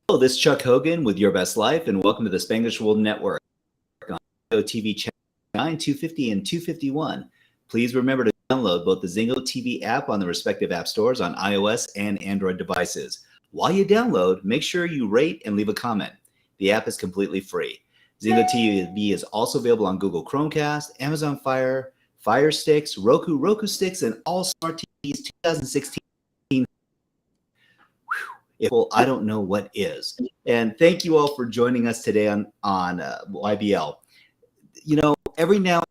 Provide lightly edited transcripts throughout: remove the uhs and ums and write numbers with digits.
Hello, this is Chuck Hogan with Your Best Life, and welcome to the Spanglish World Network on TV channel 9, 250, and 251. Please remember to download both the Zingo TV app on the respective app stores on iOS and Android devices. While you download, make sure you rate and leave a comment. The app is completely free. Zingo TV is also available on Google Chromecast, Amazon Fire, Fire Sticks, Roku Sticks, and all smart TVs 2016. Well, I don't know what is. And thank you all for joining us today on YBL. You know, every now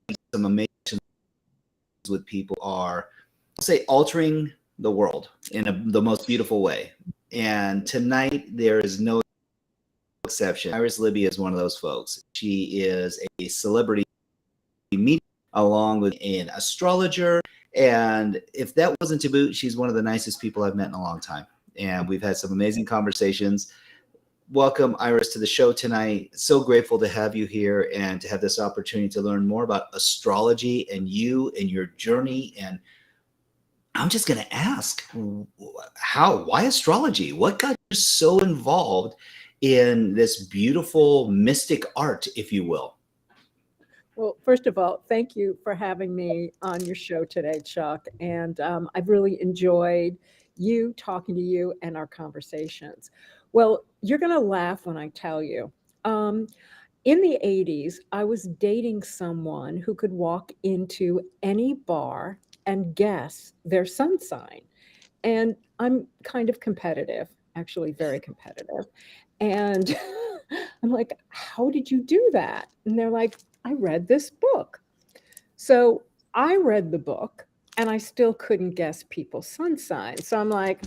and then, some amazing with people are, I'll say, altering the world in the most beautiful way. And tonight, there is no exception. Libby is one of those folks. She is a celebrity media along with an astrologer. And if that wasn't to boot, she's one of the nicest people I've met in a long time. And we've had some amazing conversations. Welcome, Iris, to the show tonight. So grateful to have you here and to have this opportunity to learn more about astrology and you and your journey. And I'm just going to ask, why astrology? What got you so involved in this beautiful mystic art, if you will? Well, first of all, thank you for having me on your show today, Chuck. And I've really enjoyed talking to you and our conversations. Well, you're going to laugh when I tell you. In the 80s, I was dating someone who could walk into any bar and guess their sun sign. And I'm kind of competitive, actually, very competitive. And I'm like, how did you do that? And they're like, I read this book. So I read the book and I still couldn't guess people's sun signs. So I'm like,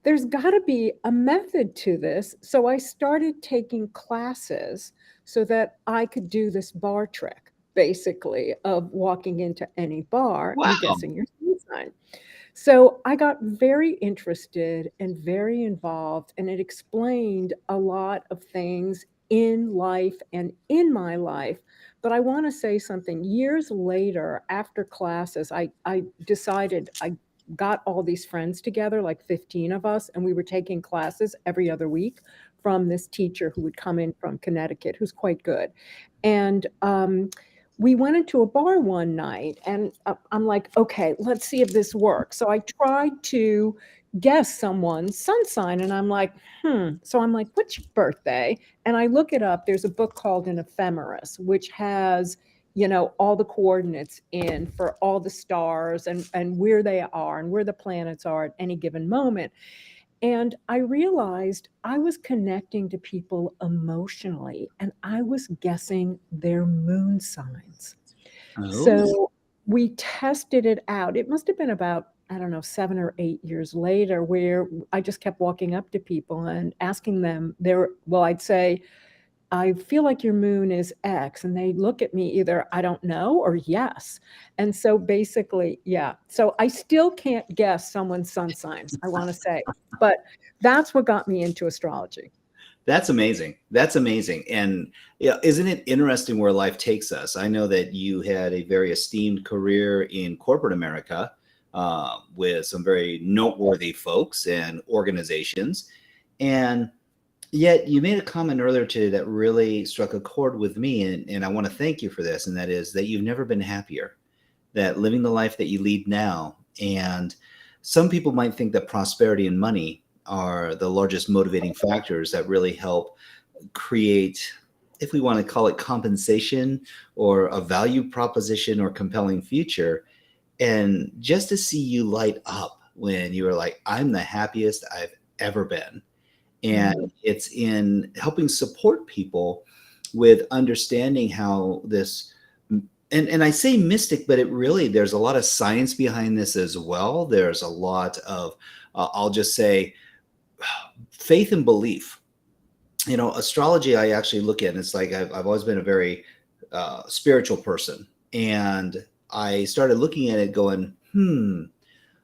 there's got to be a method to this. So I started taking classes so that I could do this bar trick, basically, of walking into any bar and guessing your sun sign. So I got very interested and very involved, and it explained a lot of things in life and in my life. But I want to say something. Years later, after classes, I decided I got all these friends together, like 15 of us, and we were taking classes every other week from this teacher who would come in from Connecticut, who's quite good. And we went into a bar one night and I'm like, okay, let's see if this works. So I tried to guess someone's sun sign and I'm like, So I'm like, what's your birthday? And I look it up. There's a book called An Ephemeris, which has, all the coordinates in for all the stars and where they are and where the planets are at any given moment. And I realized I was connecting to people emotionally and I was guessing their moon signs. So we tested it out. It must have been about, I don't know, 7 or 8 years later, where I just kept walking up to people and asking them I'd say, I feel like your moon is X. And they look at me either, I don't know, or yes. And so basically, yeah. So I still can't guess someone's sun signs, I want to say. But that's what got me into astrology. That's amazing. That's amazing. And yeah, isn't it interesting where life takes us? I know that you had a very esteemed career in corporate America with some very noteworthy folks and organizations. And yet you made a comment earlier today that really struck a chord with me. And I want to thank you for this. And that is that you've never been happier, that living the life that you lead now. And some people might think that prosperity and money are the largest motivating factors that really help create, if we want to call it compensation or a value proposition or compelling future. And just to see you light up when you were like, I'm the happiest I've ever been. And it's in helping support people with understanding how this, and I say mystic, but it really, there's a lot of science behind this as well. There's a lot of, I'll just say, faith and belief. Astrology, I actually look at, and it's like I've always been a very spiritual person. And I started looking at it going,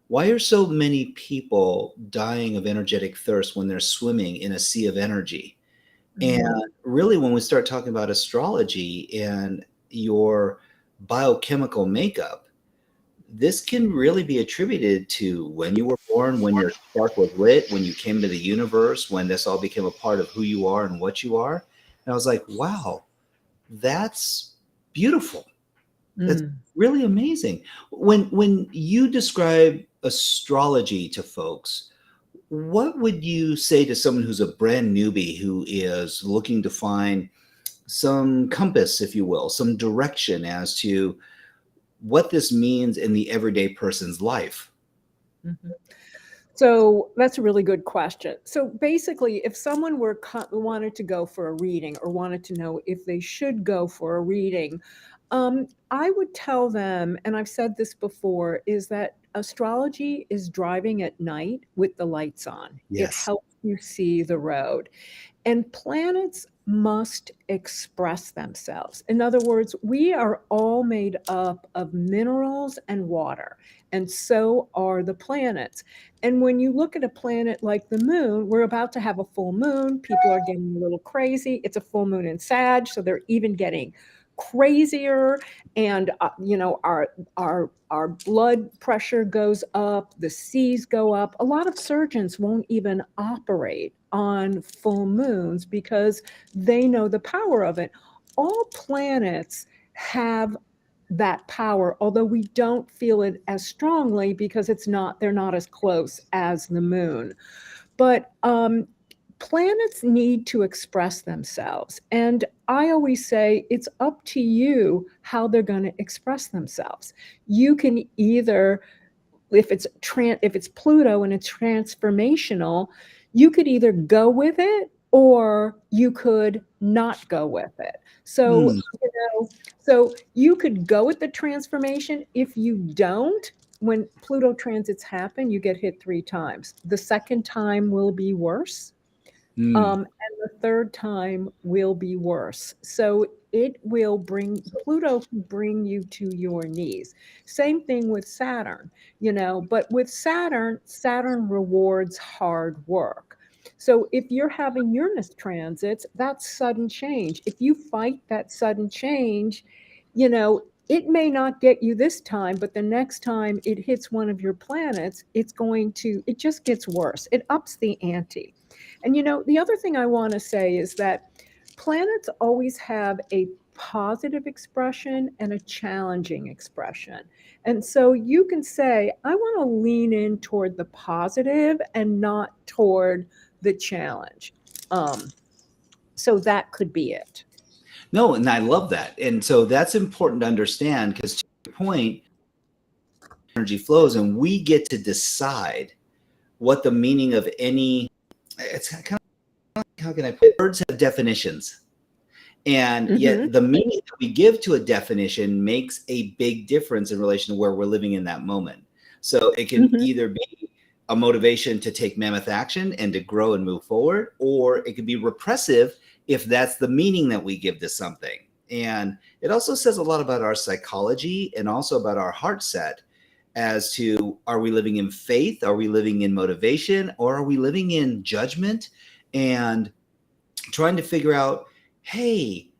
why are so many people dying of energetic thirst when they're swimming in a sea of energy? And really, when we start talking about astrology and your biochemical makeup, this can really be attributed to when you were born, when your spark was lit, when you came into the universe, when this all became a part of who you are and what you are. And I was like, wow, that's beautiful. That's Mm. really amazing. When you describe astrology to folks, what would you say to someone who's a brand newbie who is looking to find some compass, if you will, some direction as to what this means in the everyday person's life? Mhm. So that's a really good question. So basically, if someone wanted to go for a reading or wanted to know if they should go for a reading, I would tell them, and I've said this before, is that astrology is driving at night with the lights on. It Yes. helps you see the road. And planets must express themselves. In other words, we are all made up of minerals and water, and so are the planets. And when you look at a planet like the moon, we're about to have a full moon. People are getting a little crazy. It's a full moon in Sag, so they're even getting crazier. And our blood pressure goes up, the seas go up. A lot of surgeons won't even operate on full moons because they know the power of it. All planets have that power, although we don't feel it as strongly because they're not as close as the moon. But planets need to express themselves. And I always say it's up to you how they're going to express themselves. You can either, if it's Pluto and it's transformational, you could either go with it or you could not go with it. So, Hmm. so you could go with the transformation. If you don't, when Pluto transits happen, you get hit 3 times. The second time will be worse. Hmm. And the third time will be worse. So Pluto can bring you to your knees. Same thing with Saturn, but with Saturn rewards hard work. So if you're having Uranus transits, that's sudden change. If you fight that sudden change, it may not get you this time, but the next time it hits one of your planets, it just gets worse. It ups the ante. And the other thing I want to say is that planets always have a positive expression and a challenging expression. And so you can say, I want to lean in toward the positive and not toward the challenge. So that could be it. No, and I love that. And so that's important to understand because to your point, energy flows and we get to decide what the meaning of any, it's kind of, how can I put it? Words have definitions. And Mm-hmm. yet the meaning that we give to a definition makes a big difference in relation to where we're living in that moment. So it can Mm-hmm. either be a motivation to take mammoth action and to grow and move forward, or it could be repressive if that's the meaning that we give to something. And it also says a lot about our psychology and also about our heart set as to, are we living in faith? Are we living in motivation? Or are we living in judgment and trying to figure out, hey,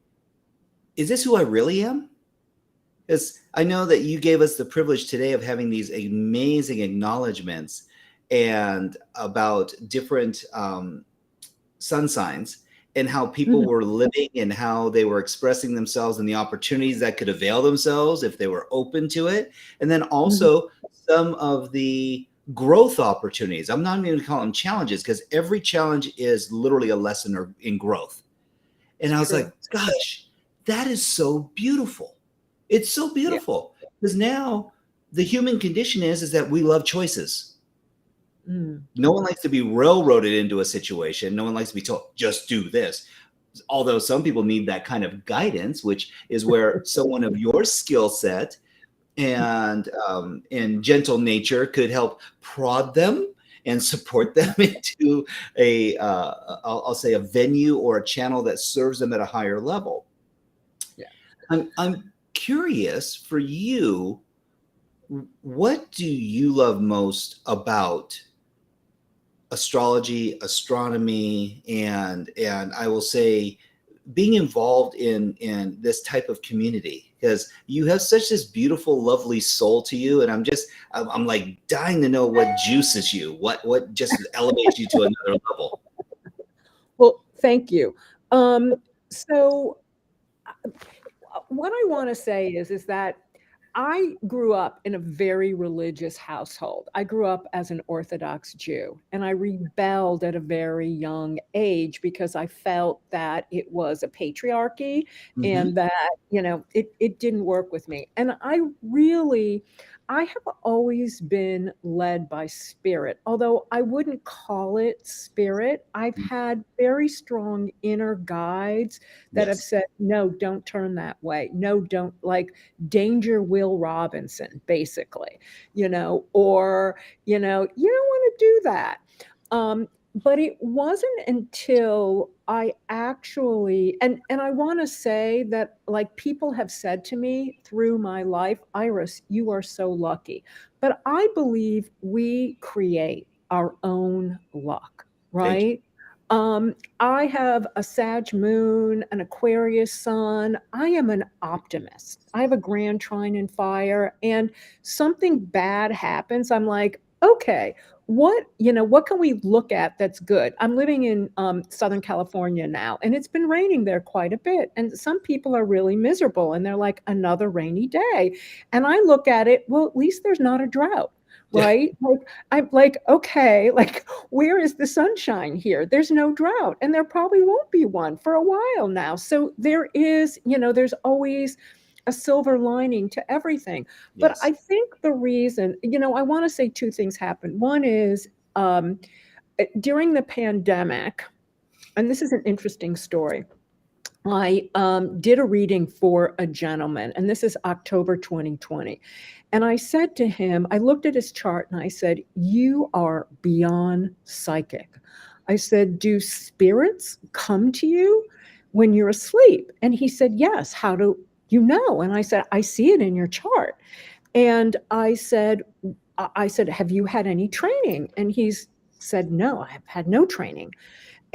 is this who I really am? Because I know that you gave us the privilege today of having these amazing acknowledgments and about different sun signs and how people Mm-hmm. were living and how they were expressing themselves and the opportunities that could avail themselves if they were open to it. And then Mm-hmm. also some of the growth opportunities. I'm not even going to call them challenges because every challenge is literally a lesson or in growth. And I was like, True. gosh, that is so beautiful. It's so Yeah. beautiful because now the human condition is that we love choices. Mm. No one likes to be railroaded into a situation. No one likes to be told, just do this. Although some people need that kind of guidance, which is where someone of your skill set and gentle nature could help prod them and support them into I'll say a venue or a channel that serves them at a higher level. Yeah. I'm curious for you, what do you love most about astrology, astronomy, and I will say being involved in this type of community? because you have such this beautiful, lovely soul to you. And I'm like dying to know what juices you, what just elevates you to another level. Well, thank you. So what I want to say is that I grew up in a very religious household. I grew up as an Orthodox Jew, and I rebelled at a very young age because I felt that it was a patriarchy Hmm. and that, it didn't work with me. And I have always been led by spirit, although I wouldn't call it spirit. I've had very strong inner guides that have Yes. said, no, don't turn that way. No, don't, like, danger Will Robinson, basically, or, you don't want to do that. But it wasn't until I actually, and I want to say that, like, people have said to me through my life, Iris, you are so lucky. But I believe we create our own luck, Thank you. right? I have a Sag moon, an Aquarius sun. I am an optimist. I have a grand trine in fire, and something bad happens. I'm like, okay, what can we look at that's good? I'm living in Southern California now, and it's been raining there quite a bit. And some people are really miserable, and they're like, another rainy day. And I look at it, well, at least there's not a drought. Yeah. Right? Like, I'm like, okay, like, where is the sunshine here? There's no drought, and there probably won't be one for a while now. So there's always a silver lining to everything. But Yes. I think the reason, I want to say two things happened. One is during the pandemic, and this is an interesting story. I did a reading for a gentleman, and this is October 2020. And I said to him, I looked at his chart and I said, you are beyond psychic. I said, do spirits come to you when you're asleep? And he said, yes. How do you know? And I said, I see it in your chart. And I said, have you had any training? And he's said, no, I have had no training.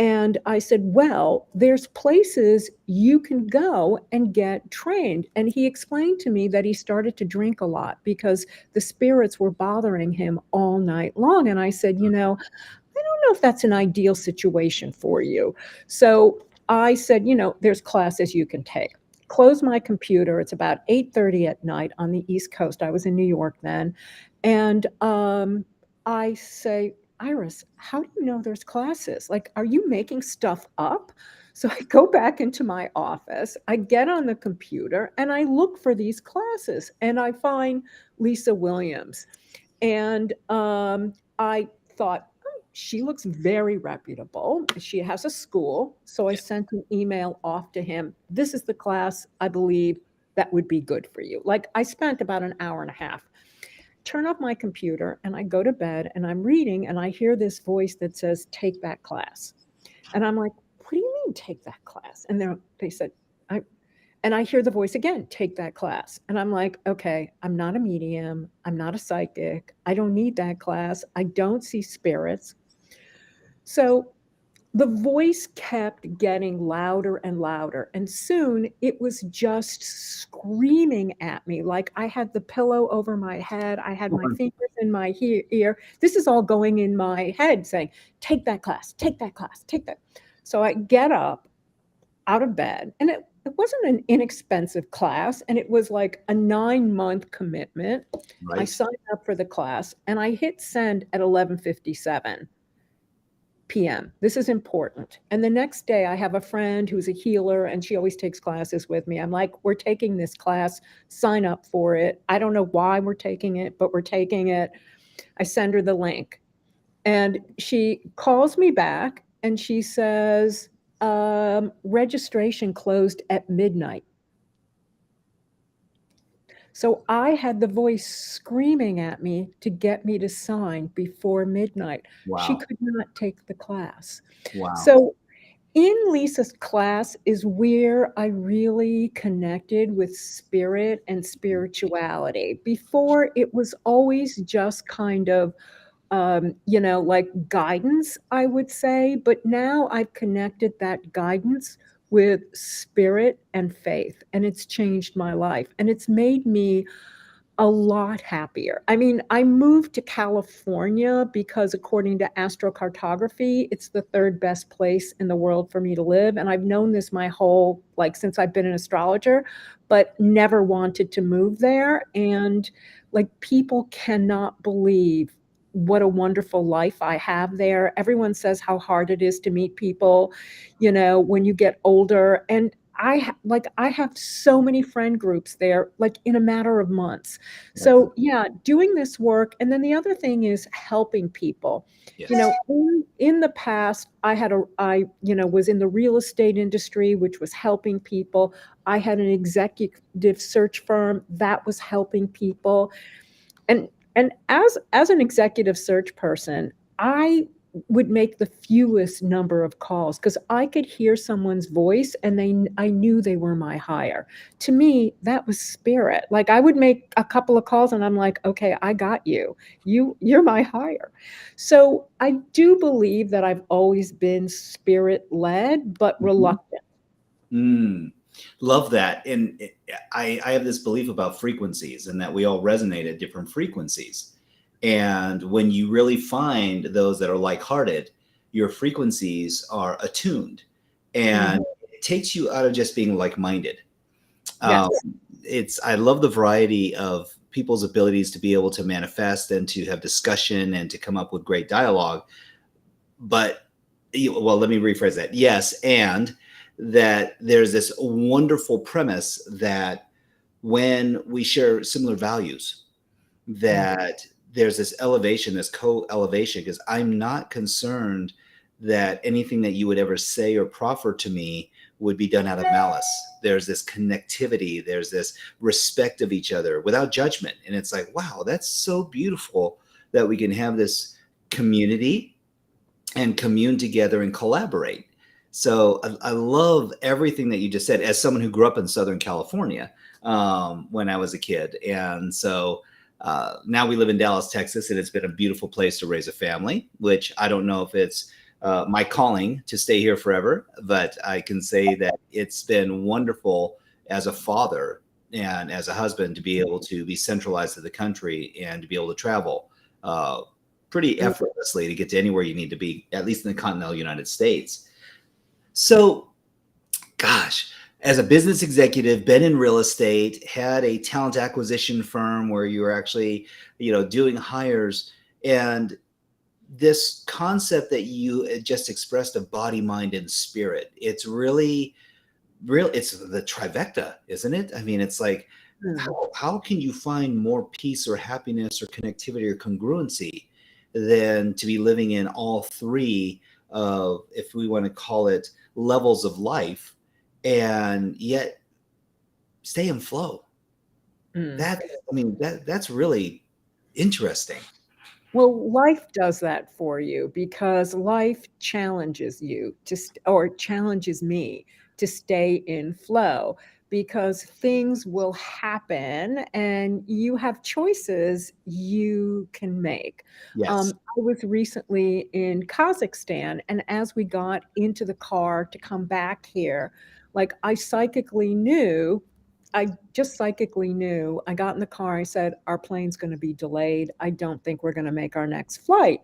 And I said, well, there's places you can go and get trained. And he explained to me that he started to drink a lot because the spirits were bothering him all night long. And I said, I don't know if that's an ideal situation for you. So I said, there's classes you can take. Close my computer. It's about 8:30 at night on the East Coast. I was in New York then. And I say, Iris, how do you know there's classes? Like, are you making stuff up? So I go back into my office, I get on the computer, and I look for these classes, and I find Lisa Williams. And I thought, oh, she looks very reputable. She has a school. So I sent an email off to him. This is the class I believe that would be good for you. Like, I spent about an hour and a half. Turn off my computer and I go to bed and I'm reading and I hear this voice that says, take that class. And I'm like, what do you mean take that class? And they said, and I hear the voice again, take that class. And I'm like, okay, I'm not a medium. I'm not a psychic. I don't need that class. I don't see spirits. So the voice kept getting louder and louder. And soon it was just screaming at me. Like, I had the pillow over my head. I had my fingers in my ear. This is all going in my head saying, take that class, take that class, take that. So I get up out of bed, and it wasn't an inexpensive class, and it was like a 9-month commitment. I Right. signed up for the class and I hit send at 11:57 p.m. This is important. And the next day I have a friend who's a healer and she always takes classes with me. I'm like, we're taking this class, sign up for it. I don't know why we're taking it, but we're taking it. I send her the link. And she calls me back and she says, registration closed at midnight. So I had the voice screaming at me to get me to sign before midnight. She Wow. could not take the class. Wow. So in Lisa's class is where I really connected with spirit and spirituality. Before, it was always just kind of like guidance, I would say. But now I've connected that guidance with spirit and faith, and it's changed my life, and it's made me a lot happier. I mean, I moved to California because according to astrocartography, it's the third best place in the world for me to live. And I've known this my whole, like, since I've been an astrologer, but never wanted to move there. And like, people cannot believe what a wonderful life I have there. Everyone says how hard it is to meet people, when you get older. And I have so many friend groups there, like in a matter of months. That's So yeah, doing this work. And then the other thing is helping people. yes. In the past, was in the real estate industry, which was helping people. I had an executive search firm that was helping people. And as an executive search person, I would make the fewest number of calls because I could hear someone's voice and I knew they were my hire. To me, that was spirit. Like, I would make a couple of calls and I'm like, okay, I got you. You're my hire. So I do believe that I've always been spirit led, but Mhm. reluctant. Love that. And I have this belief about frequencies and that we all resonate at different frequencies. And when you really find those that are like-hearted, your frequencies are attuned, and Mhm. it takes you out of just being like-minded. Um, Yes. I love the variety of people's abilities to be able to manifest and to have discussion and to come up with great dialogue. But well, let me rephrase that. Yes, and that there's this wonderful premise that when we share similar values, Mm. that there's this elevation, this co-elevation, because I'm not concerned that anything that you would ever say or proffer to me would be done out of malice. There's this connectivity, there's this respect of each other without judgment. And it's like, wow, that's so beautiful that we can have this community and commune together and collaborate. So I love everything that you just said as someone who grew up in Southern California when I was a kid. And so now we live in Dallas, Texas, and it's been a beautiful place to raise a family, which I don't know if it's my calling to stay here forever, but I can say that it's been wonderful as a father and as a husband to be able to be centralized to the country and to be able to travel pretty effortlessly to get to anywhere you need to be, at least in the continental United States. So, gosh, as a business executive, been in real estate, had a talent acquisition firm where you were actually, doing hires, and this concept that you just expressed of body, mind, and spirit, it's really real. It's the trifecta, isn't it? I mean, it's like, Mm. how can you find more peace or happiness or connectivity or congruency than to be living in all three of, if we want to call it, levels of life, and yet stay in flow? Mm. That's really interesting. Well, life does that for you because life challenges you or challenges me to stay in flow because things will happen and you have choices you can make. Yes. I was recently in Kazakhstan, and as we got into the car to come back here, like I just psychically knew. I got in the car. I said, our plane's going to be delayed. I don't think we're going to make our next flight.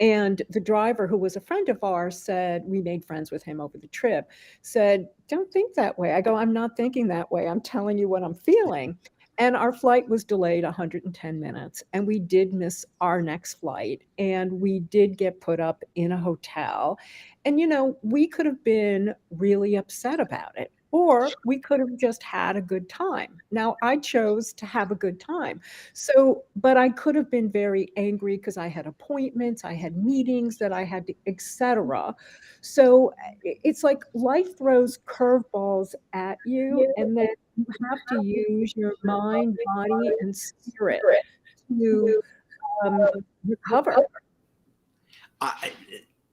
And the driver, who was a friend of ours, said, we made friends with him over the trip, said, don't think that way. I go, I'm not thinking that way. I'm telling you what I'm feeling. And our flight was delayed 110 minutes. And we did miss our next flight. And we did get put up in a hotel. And, we could have been really upset about it. Or we could have just had a good time. Now, I chose to have a good time. So, but I could have been very angry because I had appointments, I had meetings that I had to, etc. So it's like life throws curveballs at you, and then you have to use your mind, body, and spirit to um, recover. I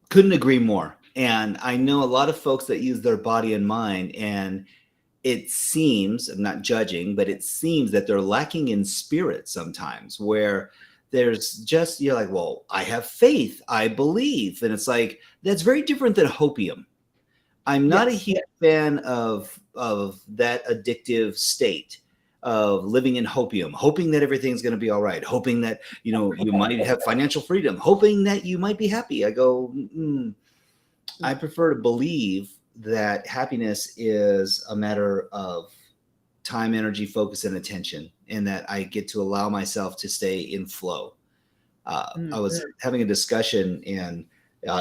couldn't agree more. And I know a lot of folks that use their body and mind, and it seems, I'm not judging, but it seems that they're lacking in spirit sometimes, where there's just, you're like, well, I have faith, I believe. And it's like, that's very different than hopium. I'm not a Yes. huge fan of that addictive state of living in hopium, hoping that everything's going to be all right, hoping that you might have financial freedom, hoping that you might be happy. I go, I prefer to believe that happiness is a matter of time, energy, focus, and attention, and that I get to allow myself to stay in flow. I was having a discussion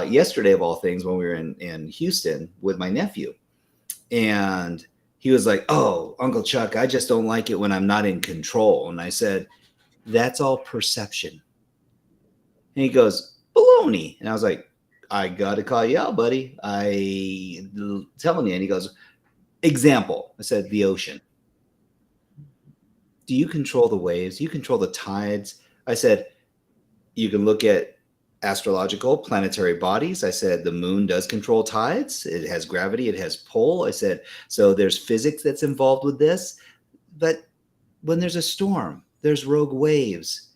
yesterday, of all things, when we were in Houston with my nephew, and he was like, "Oh, Uncle Chuck, I just don't like it when I'm not in control." And I said, "That's all perception." And he goes, "Baloney." And I was like, "I got to call you out, buddy. Telling you." And he goes, "Example." I said, "The ocean. Do you control the waves? Do you control the tides?" I said, "You can look at astrological planetary bodies." I said, "The moon does control tides. It has gravity, it has pull." I said, "So there's physics that's involved with this. But when there's a storm, there's rogue waves.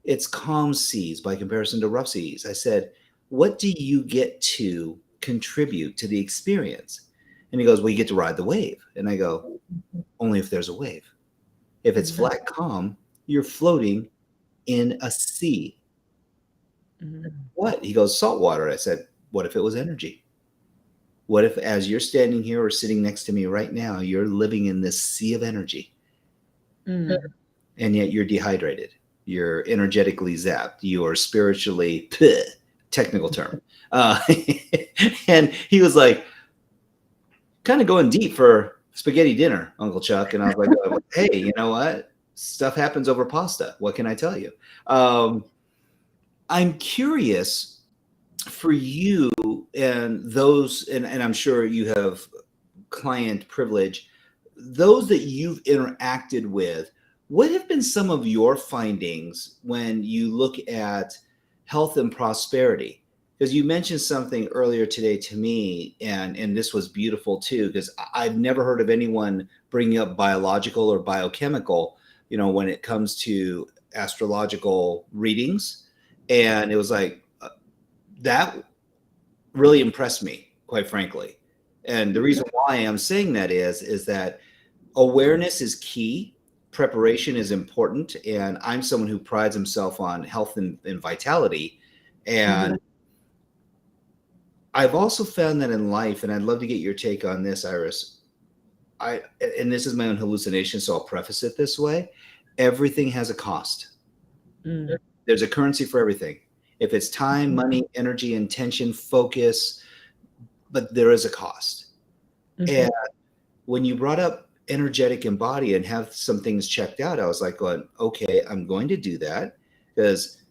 It's calm seas by comparison to rough seas." I said, "What do you get to contribute to the experience?" And he goes, "Well, you get to ride the wave." And I go, "Only if there's a wave. If it's flat calm, you're floating in a sea." "What?" He goes, "Salt water." I said, "What if it was energy? What if, as you're standing here or sitting next to me right now, you're living in this sea of energy, and yet you're dehydrated, you're energetically zapped, you are spiritually technical term." uh, and he was like, kind of going deep for spaghetti dinner, Uncle Chuck. And I was like, "Hey, you know what? Stuff happens over pasta. What can I tell you?" I'm curious for you and those, and I'm sure you have client privilege, those that you've interacted with, what have been some of your findings when you look at health and prosperity? Because you mentioned something earlier today to me, and this was beautiful too, because I've never heard of anyone bringing up biological or biochemical, when it comes to astrological readings. And it was like, that really impressed me, quite frankly. And the reason why I'm saying that is that awareness is key, preparation is important, and I'm someone who prides himself on health and vitality. And I've also found that in life, and I'd love to get your take on this, Iris. And this is my own hallucination, so I'll preface it this way: everything has a cost. There's a currency for everything. If it's time, money, energy, intention, focus, but there is a cost. And when you brought up energetic and body and have some things checked out, I was like going, okay, I'm going to do that, because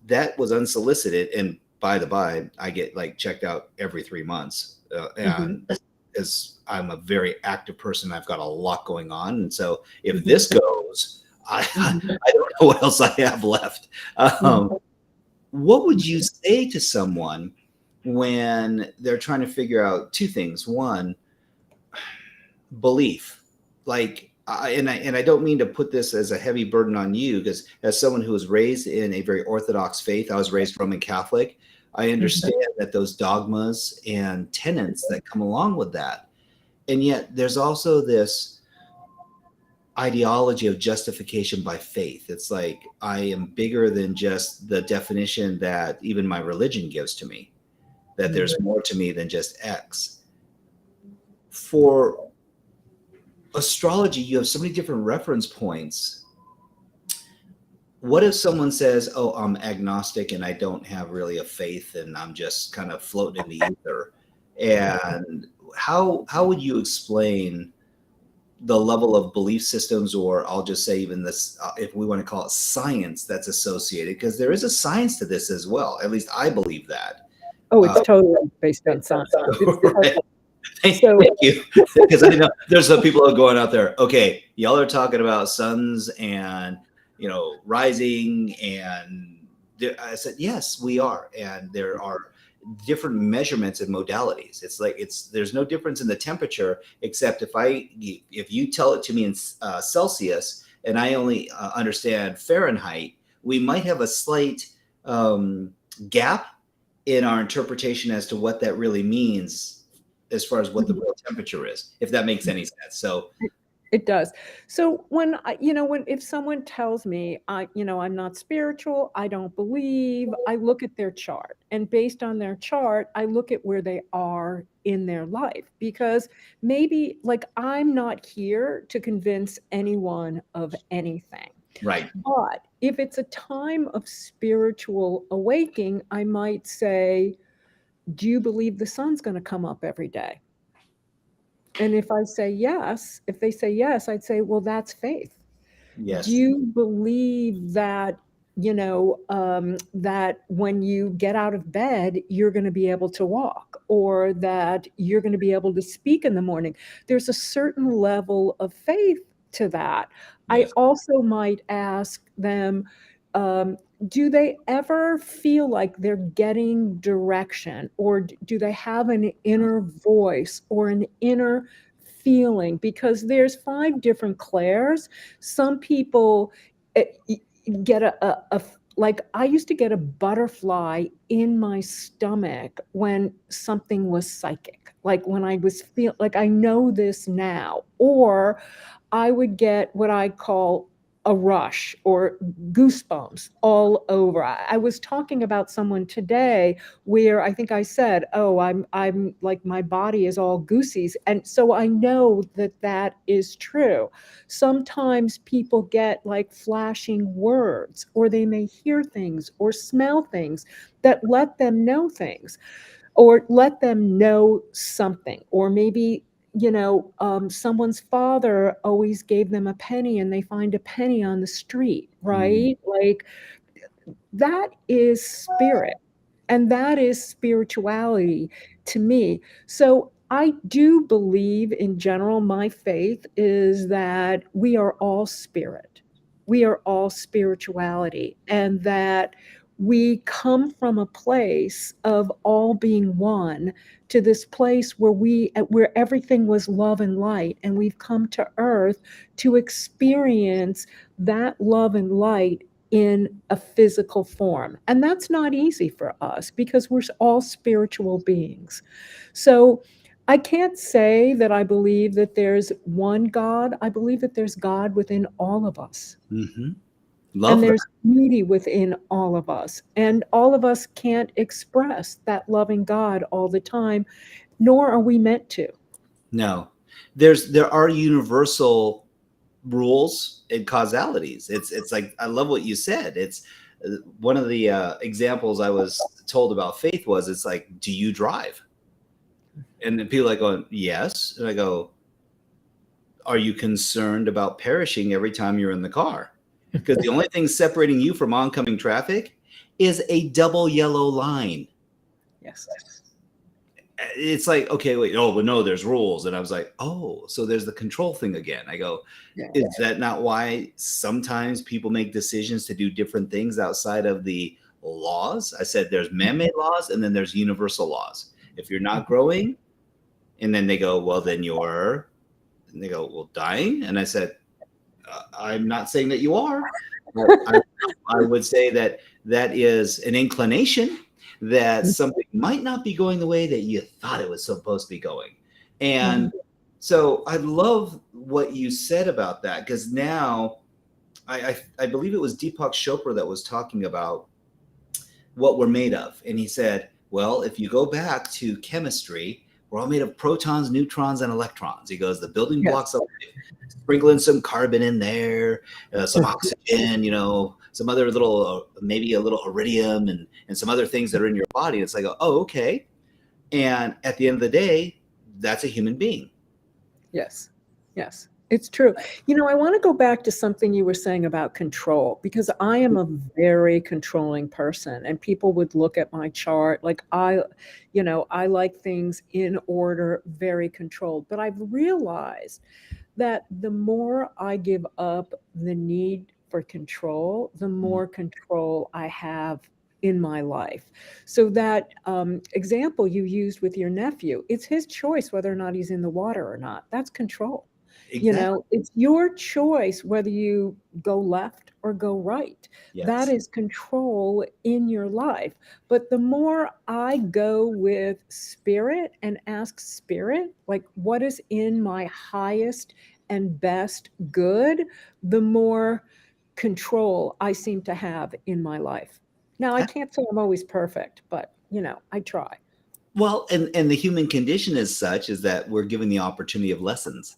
that was unsolicited. And by the by, I get like checked out every 3 months. And as I'm a very active person, I've got a lot going on. And so if this goes, I don't know what else I have left. What would you say to someone when they're trying to figure out two things? One, belief. Like, I don't mean to put this as a heavy burden on you, because as someone who was raised in a very Orthodox faith, I was raised Roman Catholic. I understand that those dogmas and tenets that come along with that. And yet there's also this ideology of justification by faith. It's like, I am bigger than just the definition that even my religion gives to me, that there's more to me than just X. For astrology, you have so many different reference points. What if someone says, "Oh, I'm agnostic and I don't have really a faith, and I'm just kind of floating in the ether"? And how would you explain the level of belief systems, or I'll just say even this, if we want to call it science, that's associated? Because there is a science to this as well. At least I believe that. Oh, it's totally based on science. Right. Thank So, you. Because I know there's some people going out there, okay, y'all are talking about suns and, rising. And I said, yes, we are. And there are different measurements and modalities. It's like, there's no difference in the temperature, except if you tell it to me in Celsius and I only understand Fahrenheit, we might have a slight gap in our interpretation as to what that really means as far as what the real temperature is, if that makes any sense. So It does. So when when if someone tells me I'm not spiritual, I don't believe, I look at their chart, and based on their chart, I look at where they are in their life, because maybe, like, I'm not here to convince anyone of anything. right. But if it's a time of spiritual awakening, I might say, do you believe the sun's going to come up every day? And if I say yes, if they say yes, I'd say, well, that's faith. Do Yes. you believe that, that when you get out of bed, you're going to be able to walk, or that you're going to be able to speak in the morning? There's a certain level of faith to that. I Yes. also might ask them, um, do they ever feel like they're getting direction, or do they have an inner voice or an inner feeling? Because there's 5 different Claires. Some people eh, get like, I used to get a butterfly in my stomach when something was psychic, like when I was feel like I know this now, or I would get what I call a rush or goosebumps all over. I was talking about someone today where I think I said, "Oh, I'm like, my body is all goosies," and so I know that that is true. Sometimes people get like flashing words, or they may hear things or smell things that let them know things, or let them know something. Or maybe, someone's father always gave them a penny and they find a penny on the street, Mm. right? Like, that is spirit, and that is spirituality to me. So I do believe, in general, my faith is that we are all spirit. We are all spirituality, and that we come from a place of all being one to this place where everything was love and light, and we've come to earth to experience that love and light in a physical form. And that's not easy for us, because we're all spiritual beings. So I can't say that I believe that there's one God. I believe that there's God within all of us. Hmm. And Love that. there's beauty within all of us. And all of us can't express that loving God all the time, nor are we meant to. No, there are universal rules and causalities. It's like, I love what you said. It's one of the examples I was told about faith was, it's like, do you drive? And then people are like going, yes. And I go, are you concerned about perishing every time you're in the car? Because the only thing separating you from oncoming traffic is a double yellow line. Yes. It's like, okay, wait, oh, but no, there's rules. And I was like, oh, so there's the control thing again. I go, Yeah. is that not why sometimes people make decisions to do different things outside of the laws? I said, there's man-made laws and then there's universal laws. If you're not growing, and then they go, well, then you're, and they go, well, dying. And I said, I'm not saying that you are, but I would say that that is an inclination that something might not be going the way that you thought it was supposed to be going. And so I love what you said about that, because now I believe it was Deepak Chopra that was talking about what we're made of. And he said, well, if you go back to chemistry, we're all made of protons, neutrons, and electrons. He goes, the building Yes. blocks of life, sprinkling some carbon in there, some oxygen, some other little, maybe a little iridium, and some other things that are in your body. It's like, oh, okay. And at the end of the day, that's a human being. Yes, yes, it's true. I want to go back to something you were saying about control, because I am a very controlling person, and people would look at my chart like, I like things in order, very controlled. But I've realized that the more I give up the need for control, the more control I have in my life. So that example you used with your nephew, it's his choice whether or not he's in the water or not. That's control. Exactly. It's your choice whether you go left or go right. That Yes. is control in your life. But the more I go with spirit and ask spirit, like what is in my highest and best good, the more control I seem to have in my life. Now, I can't say I'm always perfect, but I try. Well, and the human condition is such is that we're given the opportunity of lessons.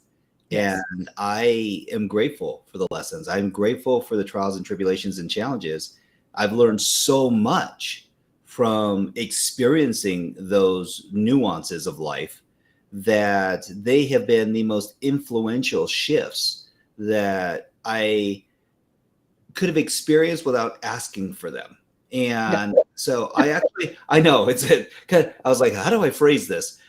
Yes. And I am grateful for the lessons. I'm grateful for the trials and tribulations and challenges. I've learned so much from experiencing those nuances of life that they have been the most influential shifts that I could have experienced without asking for them. Yeah. And so I know I was like, how do I phrase this?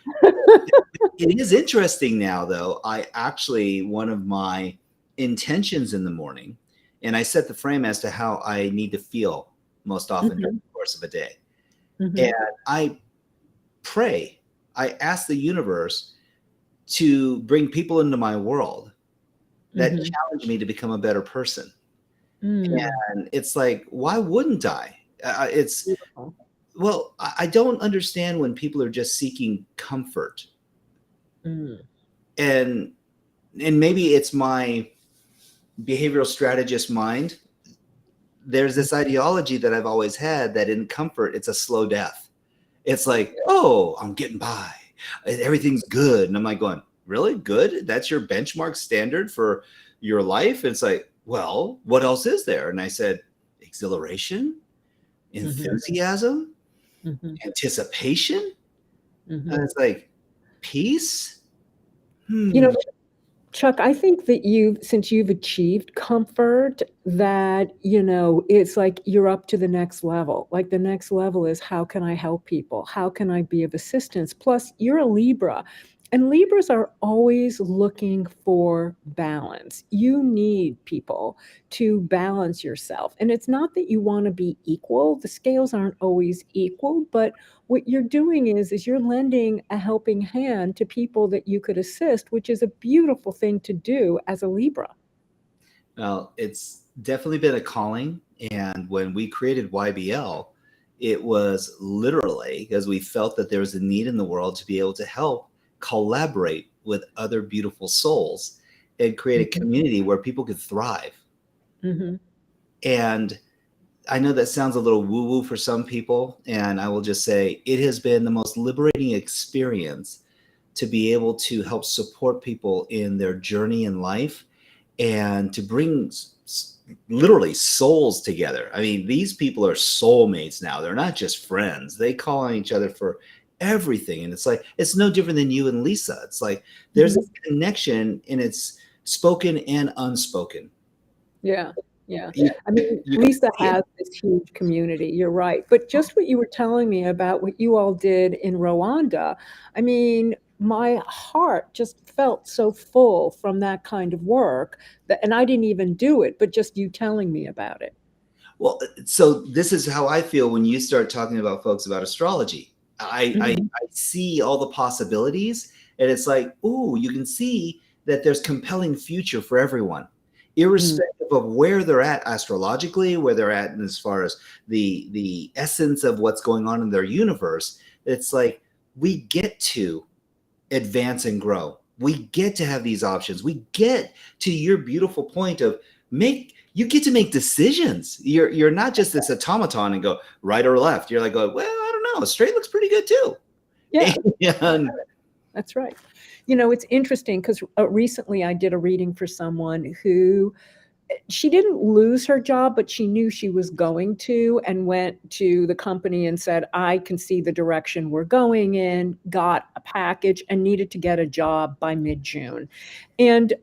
It is interesting now, though. One of my intentions in the morning, and I set the frame as to how I need to feel most often during Mhm. the course of a day. And Mhm. I pray, I ask the universe to bring people into my world that Mhm. challenge me to become a better person. Mm. And it's like, why wouldn't I? It's, Beautiful. well, I don't understand when people are just seeking comfort. Mm. And maybe it's my behavioral strategist mind. There's this ideology that I've always had that in comfort, it's a slow death. It's like, oh, I'm getting by. Everything's good. And I'm like going, really good? That's your benchmark standard for your life? It's like, well, what else is there? And I said, exhilaration, Mhm. enthusiasm, Mhm. anticipation. And Mhm. it's like, peace? You Hmm. know, Chuck, I think that since you've achieved comfort, that, it's like you're up to the next level. Like the next level is how can I help people? How can I be of assistance? Plus, you're a Libra, and Libras are always looking for balance. You need people to balance yourself. And it's not that you want to be equal, the scales aren't always equal, but what you're doing is you're lending a helping hand to people that you could assist, which is a beautiful thing to do as a Libra. Well, it's definitely been a calling. And when we created YBL, it was literally because we felt that there was a need in the world to be able to help collaborate with other beautiful souls and create a Mhm. community where people could thrive. Mhm. And I know that sounds a little woo woo for some people. And I will just say it has been the most liberating experience to be able to help support people in their journey in life and to bring literally souls together. I mean, these people are soulmates now. They're not just friends. They call on each other for everything. And it's like, it's no different than you and Lisa. It's like there's Mhm. this connection and it's spoken and unspoken. Yeah. Yeah. You, I mean, you can Lisa see it. has this huge community. You're right. But just what you were telling me about what you all did in Rwanda, I mean, my heart just felt so full from that kind of work and I didn't even do it, but just you telling me about it. Well, so this is how I feel when you start talking about folks about astrology. Mhm. I see all the possibilities, and it's like, ooh, you can see that there's compelling future for everyone, Mm. irrespective of where they're at astrologically, where they're at as far as the essence of what's going on in their universe. It's like we get to advance and grow. We get to have these options. We get to your beautiful point of you get to make decisions. You're not just this automaton and go right or left. You're like, well, I don't know. Straight looks pretty good too. Yeah. And That's right. It's interesting because recently I did a reading for someone who she didn't lose her job, but she knew she was going to and went to the company and said, I can see the direction we're going in, got a package and needed to get a job by mid-June. And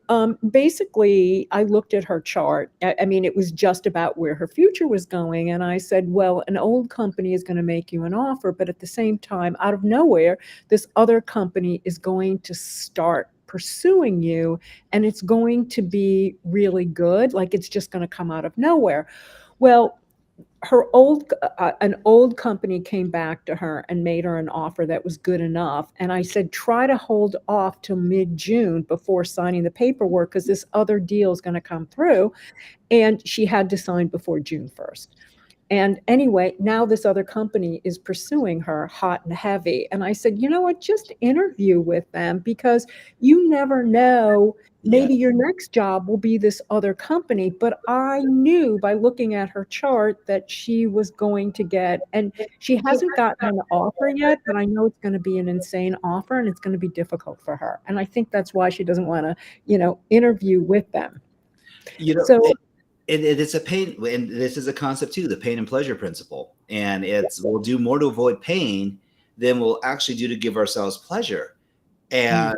basically, I looked at her chart. I mean, it was just about where her future was going. And I said, well, an old company is going to make you an offer, but at the same time, out of nowhere, this other company is going to start pursuing you and it's going to be really good. Like it's just going to come out of nowhere. Well, an old company came back to her and made her an offer that was good enough. And I said, try to hold off till mid-June before signing the paperwork, because this other deal is going to come through. And she had to sign before June 1st. And anyway, now this other company is pursuing her hot and heavy. And I said, you know what, just interview with them, because you never know. Yeah. Maybe your next job will be this other company. But I knew by looking at her chart that she was going to get, and she hasn't gotten an offer yet, but I know it's going to be an insane offer and it's going to be difficult for her. And I think that's why she doesn't want to, interview with them. You know, So it's a pain, and this is a concept too, the pain and pleasure principle. And we'll do more to avoid pain than we'll actually do to give ourselves pleasure. And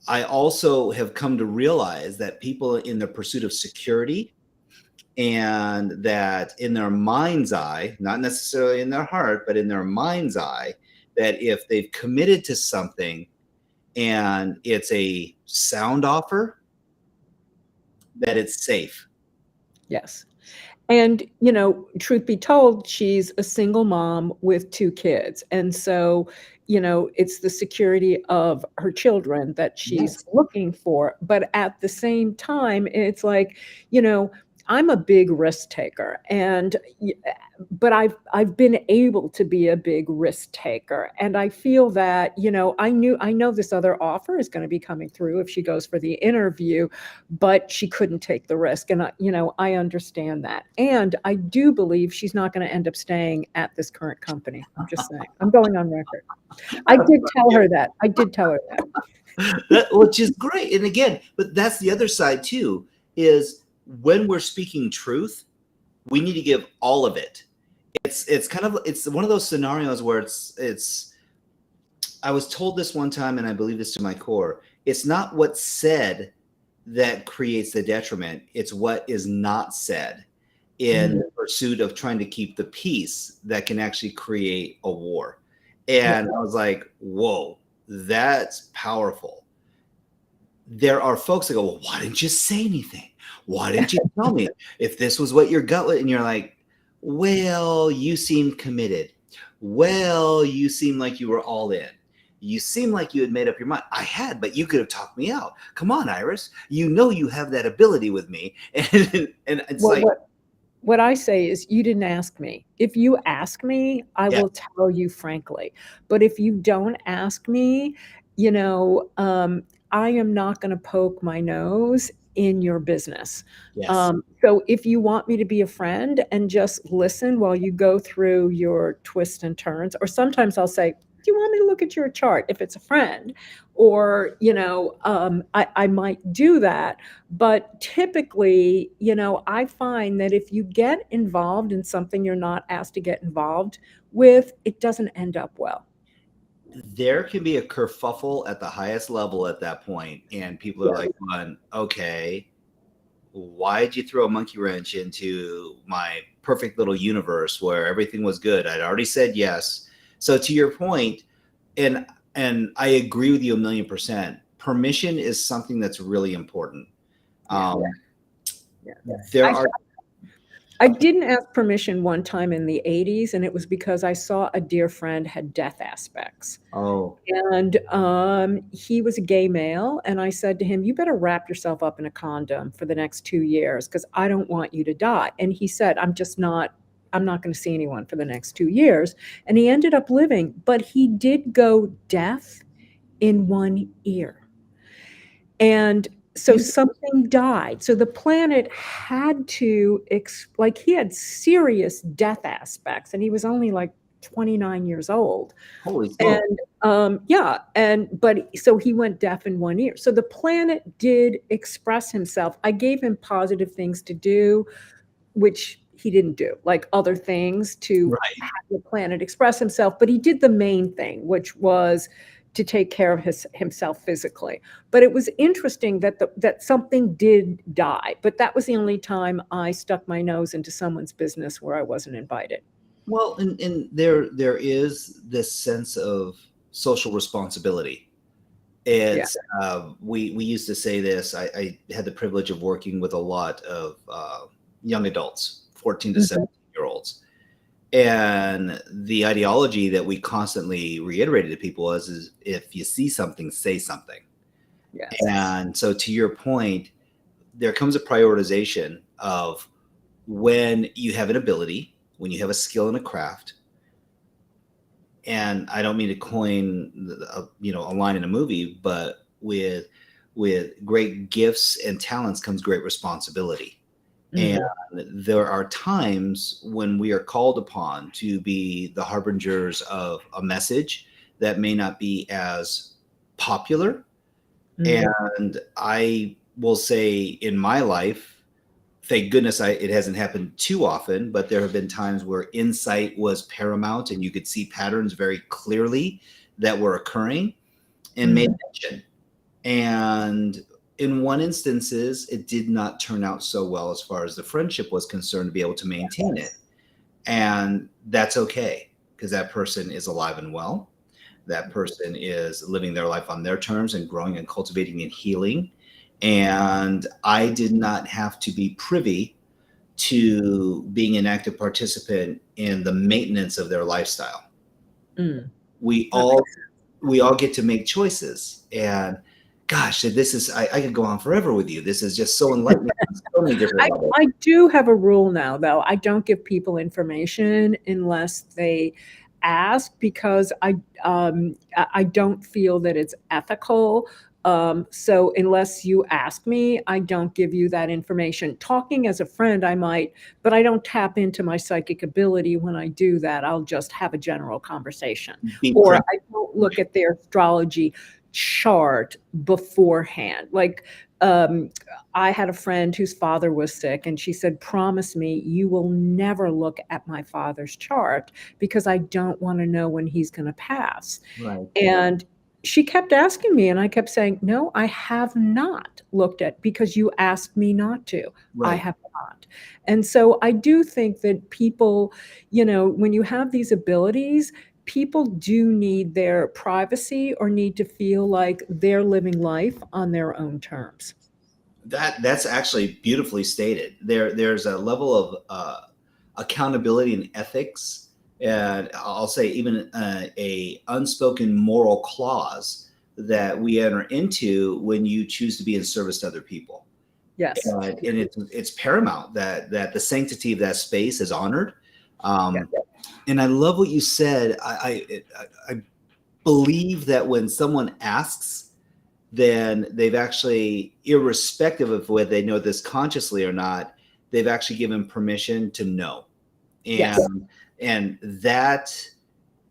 I also have come to realize that people in the pursuit of security, and that in their mind's eye, not necessarily in their heart, but in their mind's eye, that if they've committed to something and it's a sound offer, that it's safe. yes. And, truth be told, she's a single mom with 2 kids. And so, it's the security of her children that she's Yes. looking for. But at the same time, it's like, you know, I'm a big risk taker, but I've been able to be a big risk taker, and I feel that, I know this other offer is going to be coming through if she goes for the interview, but she couldn't take the risk. And I understand that. And I do believe she's not going to end up staying at this current company. I'm just saying. I'm going on record. I did tell her that. I did tell her that. Which is great. And again, but that's the other side too, is when we're speaking truth, we need to give all of it. It's one of those scenarios where it's I was told this one time, and I believe this to my core. It's not what's said that creates the detriment. It's what is not said in the pursuit of trying to keep the peace that can actually create a war. And I was like, whoa, that's powerful. There are folks that go, well, why didn't you say anything? Why didn't you tell me if this was what your gut was? And you're like, well, you seemed committed. Well, you seemed like you were all in. You seem like you had made up your mind. I had, but you could have talked me out. Come on, Iris. You know you have that ability with me. And it's Well, like, what I say is, you didn't ask me. If you ask me, I yeah, will tell you frankly. But if you don't ask me, I am not going to poke my nose in your business. yes, So if you want me to be a friend and just listen while you go through your twists and turns, or sometimes I'll say, do you want me to look at your chart if it's a friend? Or, I might do that. But typically, I find that if you get involved in something you're not asked to get involved with, it doesn't end up well. there can be a kerfuffle at the highest level at that point, and people are Yeah. like, okay, why'd you throw a monkey wrench into my perfect little universe where everything was good? I'd already said yes. So to your point, and I agree with you 1,000,000%. Permission is something that's really important. Yeah. Um, Yeah. there I, are I didn't ask permission one time in the 80s, and it was because I saw a dear friend had death aspects. oh And he was a gay male. And I said to him, you better wrap yourself up in a condom for the next 2 years, because I don't want you to die. And he said, I'm not going to see anyone for the next 2 years. And he ended up living, but he did go deaf in one ear. And so something died. So the planet had to, like, he had serious death aspects, and he was only like 29 years old. holy smoke. And yeah, but so he went deaf in one ear. So the planet did express himself. I gave him positive things to do, which he didn't do, like other things to Right. have the planet express himself. But he did the main thing, which was to take care of himself physically. But it was interesting that something did die. But that was the only time I stuck my nose into someone's business where I wasn't invited. Well, and there is this sense of social responsibility. Yeah. It's we used to say this. I had the privilege of working with a lot of young adults, 14 to Mhm. 17. year olds. And the ideology that we constantly reiterated to people is if you see something, say something. Yes. And so to your point, there comes a prioritization of when you have an ability, when you have a skill in a craft. And I don't mean to coin a line in a movie, but with great gifts and talents comes great responsibility. And there are times when we are called upon to be the harbingers of a message that may not be as popular. And I will say in my life, thank goodness it hasn't happened too often, but there have been times where insight was paramount and you could see patterns very clearly that were occurring and made mention. And in one instances, it did not turn out so well as far as the friendship was concerned to be able to maintain it. And that's okay, because that person is alive and well. That person is living their life on their terms and growing and cultivating and healing. And I did not have to be privy to being an active participant in the maintenance of their lifestyle. We all get to make choices. And gosh, this is I could go on forever with you. This is just so enlightening on so many different levels. I do have a rule now, though. I don't give people information unless they ask, because I don't feel that it's ethical. So unless you ask me, I don't give you that information. Talking as a friend, I might, but I don't tap into my psychic ability when I do that. I'll just have a general conversation, or I don't look at their astrology chart beforehand. Like, I had a friend whose father was sick, and she said, promise me you will never look at my father's chart, because I don't want to know when he's going to pass. Right. And she kept asking me, and I kept saying, no, I have not looked at, because you asked me not to. Right. I have not. And so I do think that people, when you have these abilities, people do need their privacy or need to feel like they're living life on their own terms. That's actually beautifully stated. There's a level of accountability and ethics, and I'll say even a unspoken moral clause that we enter into when you choose to be in service to other people. Yes. And it's paramount that the sanctity of that space is honored. And I love what you said. I believe that when someone asks, then they've actually, irrespective of whether they know this consciously or not, they've actually given permission to know. And that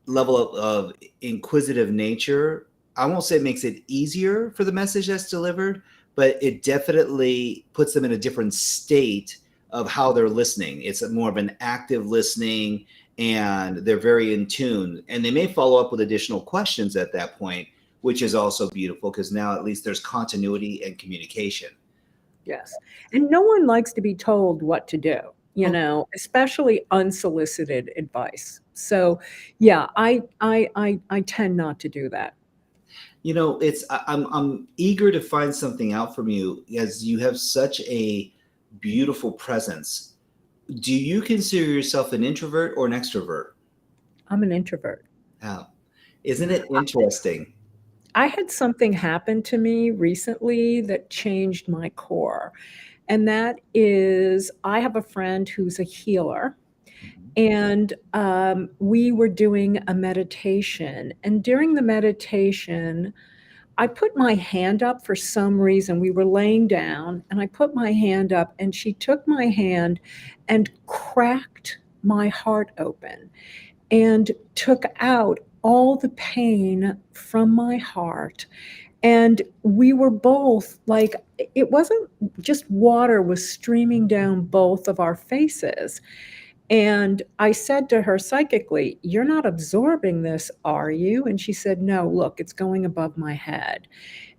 level of inquisitive nature, I won't say it makes it easier for the message that's delivered, but it definitely puts them in a different state of how they're listening. It's more of an active listening, and they're very in tune. And they may follow up with additional questions at that point, which is also beautiful, because now at least there's continuity and communication. Yes. And no one likes to be told what to do, especially unsolicited advice. So yeah, I tend not to do that. I'm eager to find something out from you, as you have such a beautiful presence. Do you consider yourself an introvert or an extrovert? I'm an introvert. Oh, isn't it interesting? I had something happen to me recently that changed my core. And that is, I have a friend who's a healer. And we were doing a meditation. And during the meditation, I put my hand up for some reason. We were laying down, and I put my hand up, and she took my hand and cracked my heart open and took out all the pain from my heart. And we were both like, it wasn't just water was streaming down both of our faces. And I said to her psychically, you're not absorbing this, are you? And she said, no, look, it's going above my head.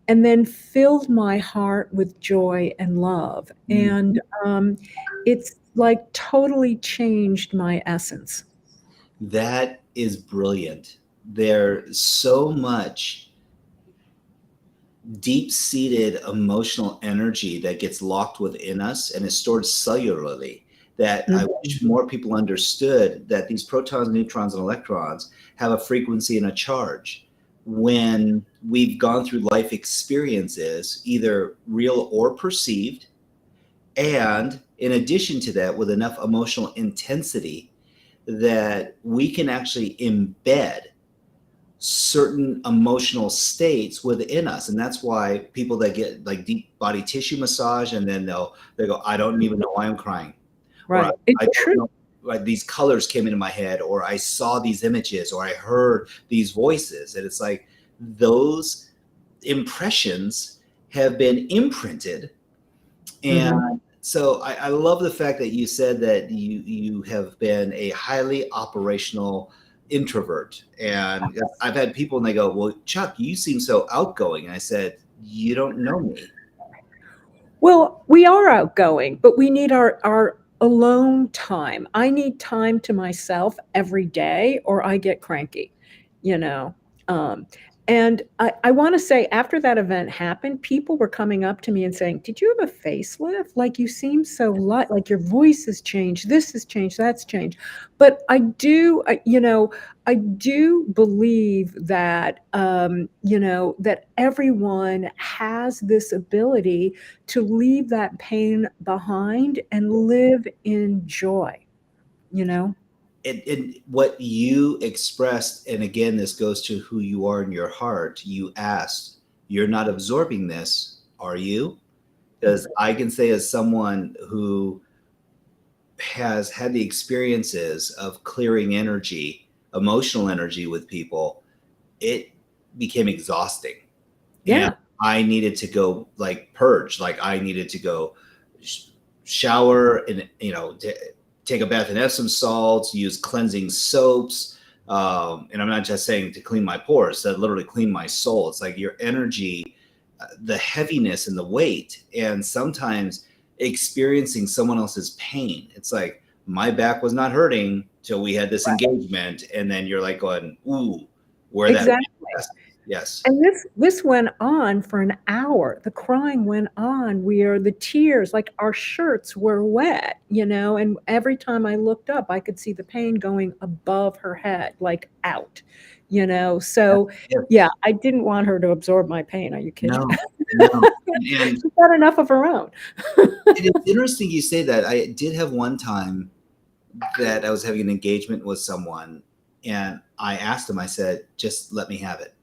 And then filled my heart with joy and love. And it's like totally changed my essence. That is brilliant. There's so much deep-seated emotional energy that gets locked within us and is stored cellularly. that I wish more people understood that these protons, neutrons, and electrons have a frequency and a charge. When we've gone through life experiences, either real or perceived, and in addition to that, with enough emotional intensity that we can actually embed certain emotional states within us. And that's why people that get like deep body tissue massage, and then they go, I don't even know why I'm crying. Or Right. It's I don't true. know, like these colors came into my head, or I saw these images, or I heard these voices. And it's like those impressions have been imprinted. And so I love the fact that you said that you have been a highly operational introvert. And I've had people and they go, well, Chuck, you seem so outgoing. And I said, you don't know me. Well, we are outgoing, but we need our alone time. I need time to myself every day or I get cranky, you know. Um, and I want to say after that event happened, people were coming up to me and saying, did you have a facelift? Like you seem so light, like your voice has changed, this has changed, that's changed. But I do believe that, that everyone has this ability to leave that pain behind and live in joy, you know? And what you expressed, and again, this goes to who you are in your heart. You asked, you're not absorbing this, are you? Because I can say, as someone who has had the experiences of clearing energy, emotional energy with people, it became exhausting. And Yeah. I needed to go like purge, like I needed to go shower and, take a bath in Epsom salts, use cleansing soaps. And I'm not just saying to clean my pores, that literally clean my soul. It's like your energy, the heaviness and the weight, and sometimes experiencing someone else's pain. It's like my back was not hurting till we had this engagement, and then you're like going, ooh, where that. Exactly. Yes. And this went on for an hour. The crying went on. The tears, like our shirts were wet, and every time I looked up, I could see the pain going above her head, like out. So Yes. yeah, I didn't want her to absorb my pain. Are you kidding? No, no. And She's got enough of her own. it is interesting you say that. I did have one time that I was having an engagement with someone, and I asked him, I said, just let me have it.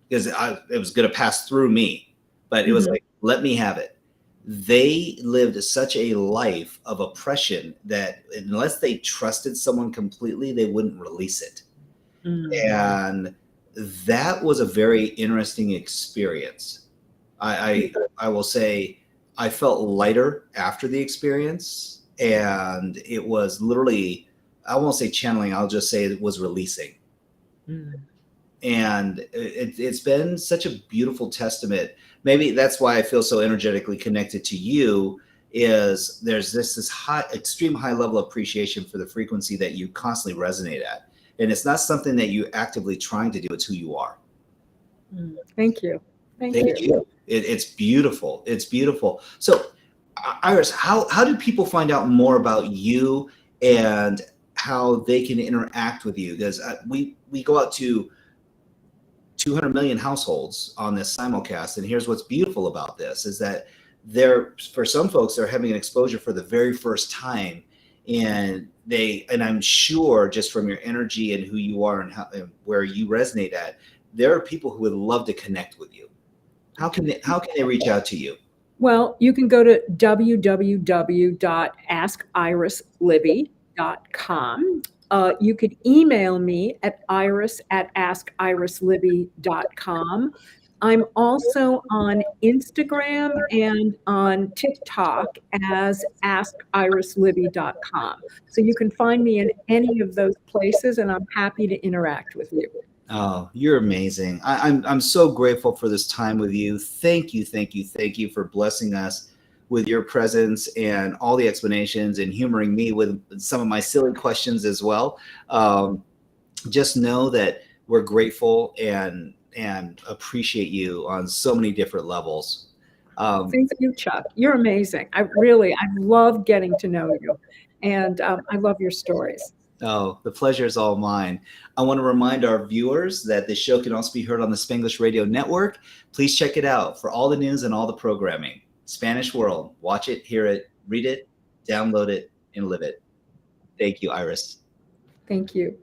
Because it was going to pass through me, but it was like, let me have it. They lived such a life of oppression that unless they trusted someone completely, they wouldn't release it. And that was a very interesting experience. I will say I felt lighter after the experience, and it was literally, I won't say channeling, I'll just say it was releasing. And it's been such a beautiful testament. Maybe that's why I feel so energetically connected to you, is there's this high, extreme high level of appreciation for the frequency that you constantly resonate at. And it's not something that you're actively trying to do, it's who you are. Thank you. Thank Thank you. you. It's beautiful. It's beautiful. So, Iris, how do people find out more about you and how they can interact with you? Because we go out to 200 million households on this simulcast, and here's what's beautiful about this is that for some folks, they're having an exposure for the very first time, and I'm sure just from your energy and who you are and where you resonate at, there are people who would love to connect with you. How can they reach out to you? Well, you can go to www.askirisLibby.com. You could email me at iris@askirisLibby.com. I'm also on Instagram and on TikTok as askirislibby.com. So you can find me in any of those places, and I'm happy to interact with you. Oh, you're amazing. I'm so grateful for this time with you. Thank you, thank you, thank you for blessing us with your presence and all the explanations and humoring me with some of my silly questions as well. Just know that we're grateful and appreciate you on so many different levels. Thank you, Chuck. You're amazing. I love getting to know you. And I love your stories. Oh, the pleasure is all mine. I want to remind our viewers that this show can also be heard on the Spanglish Radio Network. Please check it out for all the news and all the programming. Spanish World. Watch it, hear it, read it, download it, and live it. Thank you, Iris. Thank you.